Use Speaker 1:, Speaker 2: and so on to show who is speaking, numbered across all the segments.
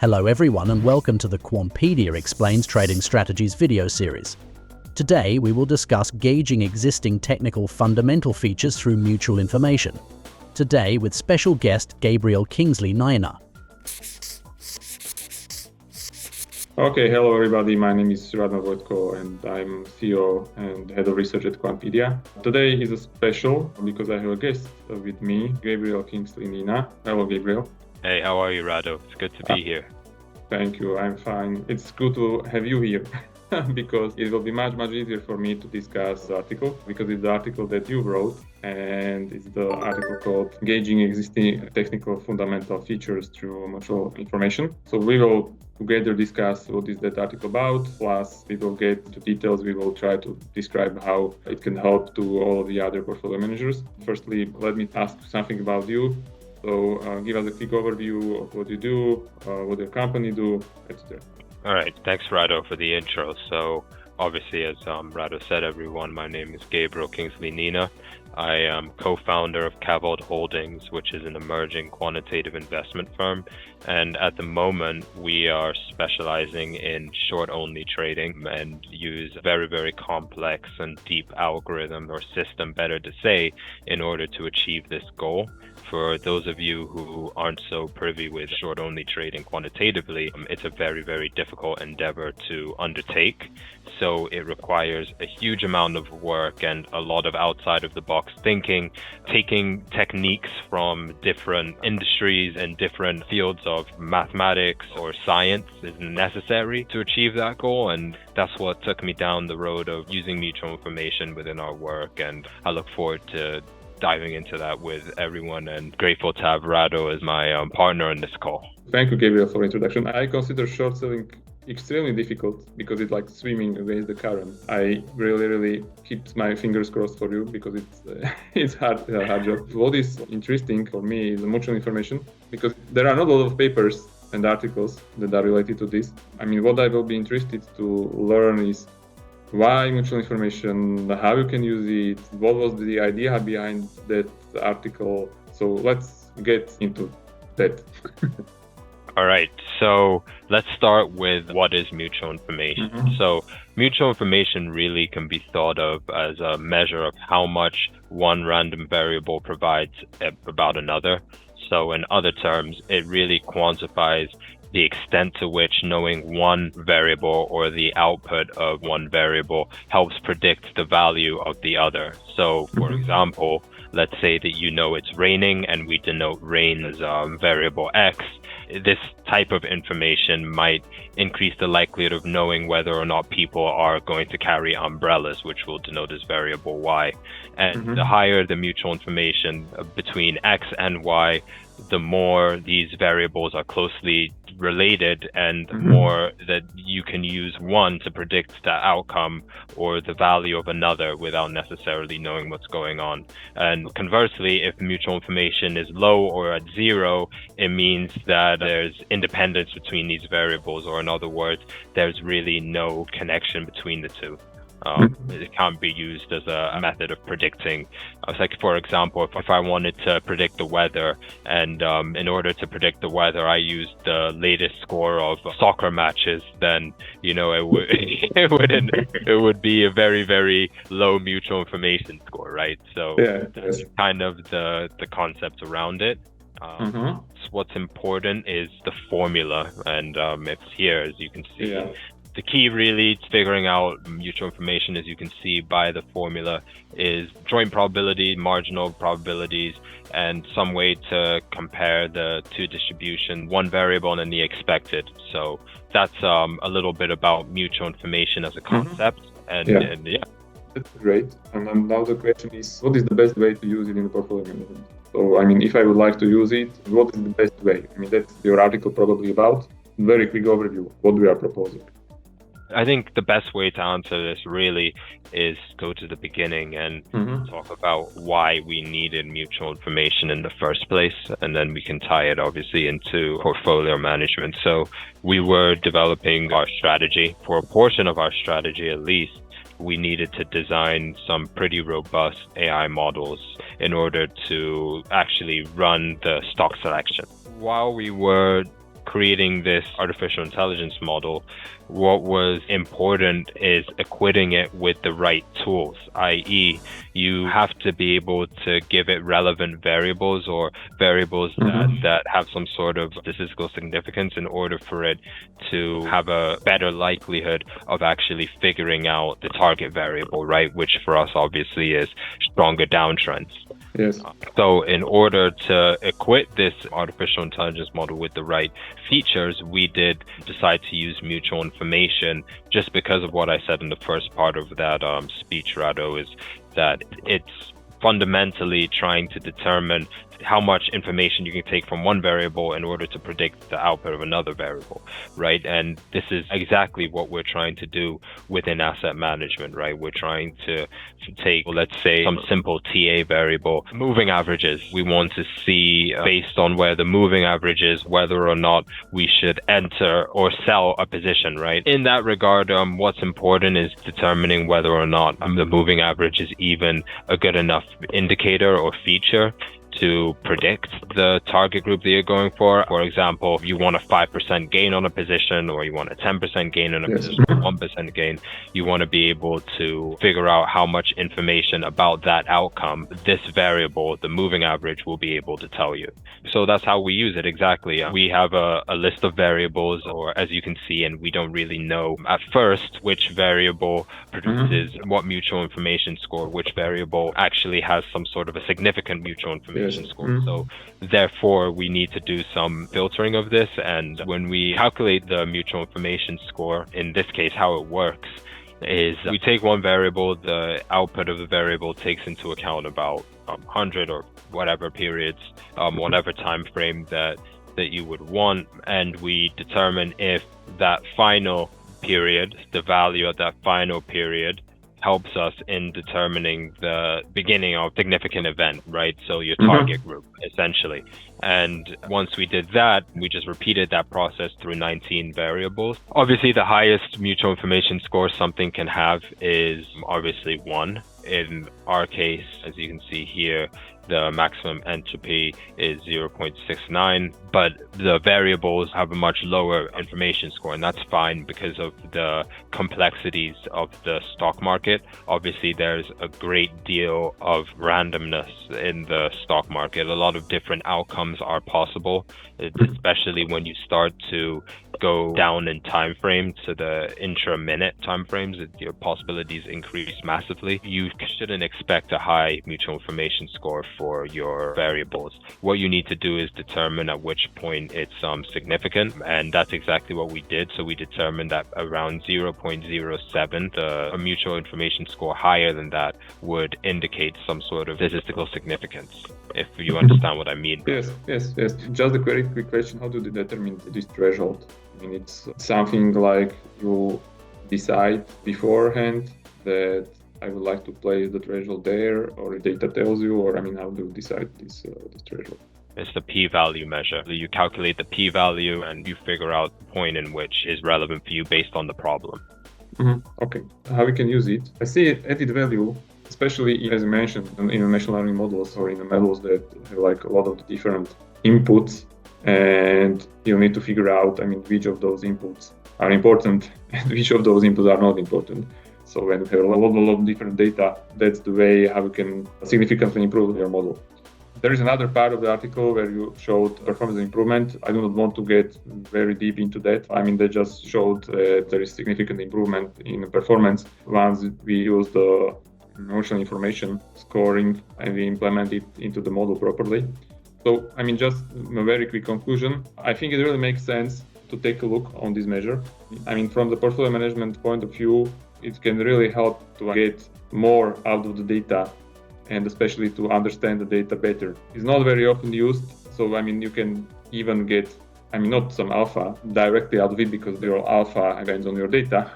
Speaker 1: Hello everyone and welcome to the Quantpedia Explains Trading Strategies video series. Today we will discuss gauging existing technical fundamental features through mutual information. Today with special guest Gabriel Kingsley-Nyinah.
Speaker 2: Okay, hello everybody, my name is Radovan Vojtko and I'm CEO and Head of Research at Quantpedia. Today is a special because I have a guest with me, Gabriel Kingsley-Nyinah. Hello Gabriel.
Speaker 3: Hey, how are you, Rado? It's good to be here.
Speaker 2: Thank you, I'm fine. It's good to have you here because it will be much easier for me to discuss the article because it's the article that you wrote and it's the article called Gauging Existing Technical Fundamental Features Through Mutual Information. So we will together discuss what is that article about, plus we will get to details. We will try to describe how it can help to all of the other portfolio managers. Firstly, let me ask something about you. So give us a quick overview of what you do, what your company do, etc.
Speaker 3: All right, thanks Rado for the intro. So obviously, as Rado said, everyone, my name is Gabriel Kingsley-Nyinah. I am co-founder of Cavald Holdings, which is an emerging quantitative investment firm. And at the moment, we are specializing in short-only trading and use very complex and deep algorithm or system, better to say, in order to achieve this goal. For those of you who aren't so privy with short-only trading quantitatively, it's a very difficult endeavor to undertake. So it requires a huge amount of work and a lot of outside-of-the-box thinking, taking techniques from different industries and different fields of mathematics or science is necessary to achieve that goal. And that's what took me down the road of using mutual information within our work. And I look forward to diving into that with everyone and grateful to have Rado as my partner on this call.
Speaker 2: Thank you, Gabriel, for the introduction. I consider short selling extremely difficult because it's like swimming against the current. I really keep my fingers crossed for you because it's hard job. What is interesting for me is the mutual information because there are not a lot of papers and articles that are related to this. I mean, what I will be interested to learn is why mutual information, how you can use it, what was the idea behind that article. So let's get into that.
Speaker 3: All right, so let's start with what is mutual information. So mutual information really can be thought of as a measure of how much one random variable provides about another. So in other terms, it really quantifies the extent to which knowing one variable or the output of one variable helps predict the value of the other. So for example, let's say that you know it's raining and we denote rain as variable X. This type of information might increase the likelihood of knowing whether or not people are going to carry umbrellas, which we'll denote as variable Y. And the higher the mutual information between X and Y, the more these variables are closely related and the more that you can use one to predict the outcome or the value of another without necessarily knowing what's going on. And conversely, if mutual information is low or at zero, it means that there's independence between these variables, or in other words, there's really no connection between the two. It can't be used as a method of predicting. It's like, for example, if I wanted to predict the weather, and in order to predict the weather, I used the latest score of soccer matches, then it would be a very low mutual information score, right? So that's kind of the concept around it. What's important is the formula, and it's here, as you can see. The key really is figuring out mutual information, as you can see by the formula, is joint probability, marginal probabilities, and some way to compare the two distribution, one variable and then the expected. So that's a little bit about mutual information as a concept. And
Speaker 2: That's great. And then now the question is, what is the best way to use it in the portfolio management? So, I mean, if I would like to use it, what is the best way? I mean, that's your article probably about. Very quick overview, what we are proposing.
Speaker 3: I think the best way to answer this really is go to the beginning and talk about why we needed mutual information in the first place, and then we can tie it obviously into portfolio management. So we were developing our strategy. For a portion of our strategy at least, we needed to design some pretty robust AI models in order to actually run the stock selection. While we were creating this artificial intelligence model, what was important is equipping it with the right tools, i.e., you have to be able to give it relevant variables or variables that have some sort of statistical significance in order for it to have a better likelihood of actually figuring out the target variable, right? Which for us obviously is stronger downtrends.
Speaker 2: Yes.
Speaker 3: So in order to equip this artificial intelligence model with the right features, we did decide to use mutual information just because of what I said in the first part of that speech, Rado, is that it's fundamentally trying to determine how much information you can take from one variable in order to predict the output of another variable, right? And this is exactly what we're trying to do within asset management, right? We're trying to take, let's say, some simple TA variable, moving averages. We want to see, based on where the moving average is, whether or not we should enter or sell a position, right? In that regard, what's important is determining whether or not the moving average is even a good enough indicator or feature to predict the target group that you're going for. For example, if you want a 5% gain on a position, or you want a 10% gain on a position, or 1% gain, you want to be able to figure out how much information about that outcome this variable, the moving average, will be able to tell you. So that's how we use it exactly. We have a list of variables, or as you can see, and we don't really know at first which variable produces what mutual information score, which variable actually has some sort of a significant mutual information score. So therefore we need to do some filtering of this, and when we calculate the mutual information score, in this case how it works is we take one variable, the output of the variable takes into account about 100 or whatever periods, whatever time frame that you would want, and we determine if that final period, the value of that final period, helps us in determining the beginning of significant event, right? So your target group, essentially. And once we did that, we just repeated that process through 19 variables. Obviously, the highest mutual information score something can have is obviously 1. In our case, as you can see here, the maximum entropy is 0.69, but the variables have a much lower information score, and that's fine because of the complexities of the stock market. Obviously, there's a great deal of randomness in the stock market. A lot of different outcomes are possible, especially when you start to go down in time frame to the intra-minute time frames. Your possibilities increase massively. You shouldn't expect a high mutual information score for your variables. What you need to do is determine at which point it's significant, and that's exactly what we did. So we determined that around 0.07, a mutual information score higher than that would indicate some sort of statistical significance, if you understand what I mean.
Speaker 2: Yes. Just a very quick question: how do you determine this threshold? I mean, it's something like you decide beforehand that I would like to place the threshold there, or data tells you, or I mean, how do you decide this threshold?
Speaker 3: It's the p-value measure. You calculate the p-value and you figure out the point in which is relevant for you based on the problem.
Speaker 2: Okay, how we can use it? I see added value, especially as you mentioned in machine learning models, or in the models that have like a lot of different inputs, and you need to figure out, I mean, which of those inputs are important and which of those inputs are not important. So when you have a lot of different data, that's the way how you can significantly improve your model. There is another part of the article where you showed performance improvement. I do not want to get very deep into that. I mean, they just showed there is significant improvement in performance once we use the notional information scoring and we implement it into the model properly. So, I mean, just a very quick conclusion. I think it really makes sense to take a look on this measure. I mean, from the portfolio management point of view, it can really help to get more out of the data, and especially to understand the data better. It's not very often used, so I mean, you can even get, I mean, not some alpha directly out of it because your alpha depends on your data,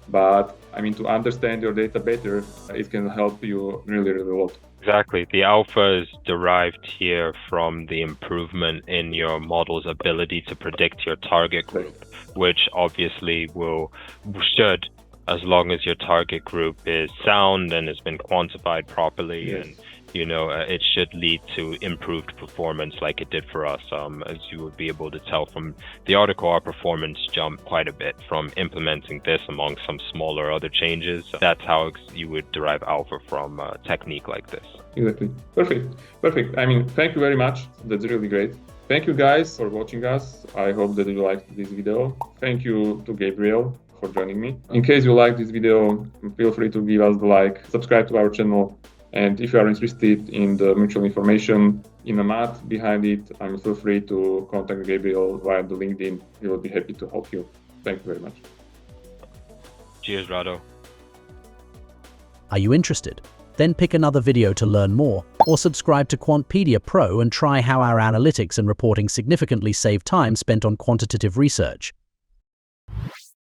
Speaker 2: but I mean, to understand your data better, it can help you really, really a lot.
Speaker 3: Exactly. The alpha is derived here from the improvement in your model's ability to predict your target group, which obviously should, as long as your target group is sound and has been quantified properly, and it should lead to improved performance like it did for us. As you would be able to tell from the article, our performance jumped quite a bit from implementing this among some smaller other changes. That's how you would derive alpha from a technique like this.
Speaker 2: Exactly. Perfect. I mean, thank you very much. That's really great. Thank you guys for watching us. I hope that you liked this video. Thank you to Gabriel for joining me. In case you like this video, feel free to give us the like, subscribe to our channel, and if you are interested in the mutual information in the math behind it, feel free to contact Gabriel via the LinkedIn. He will be happy to help you. Thank you very much.
Speaker 3: Cheers, Rado.
Speaker 1: Are you interested? Then pick another video to learn more, or subscribe to Quantpedia Pro and try how our analytics and reporting significantly save time spent on quantitative research.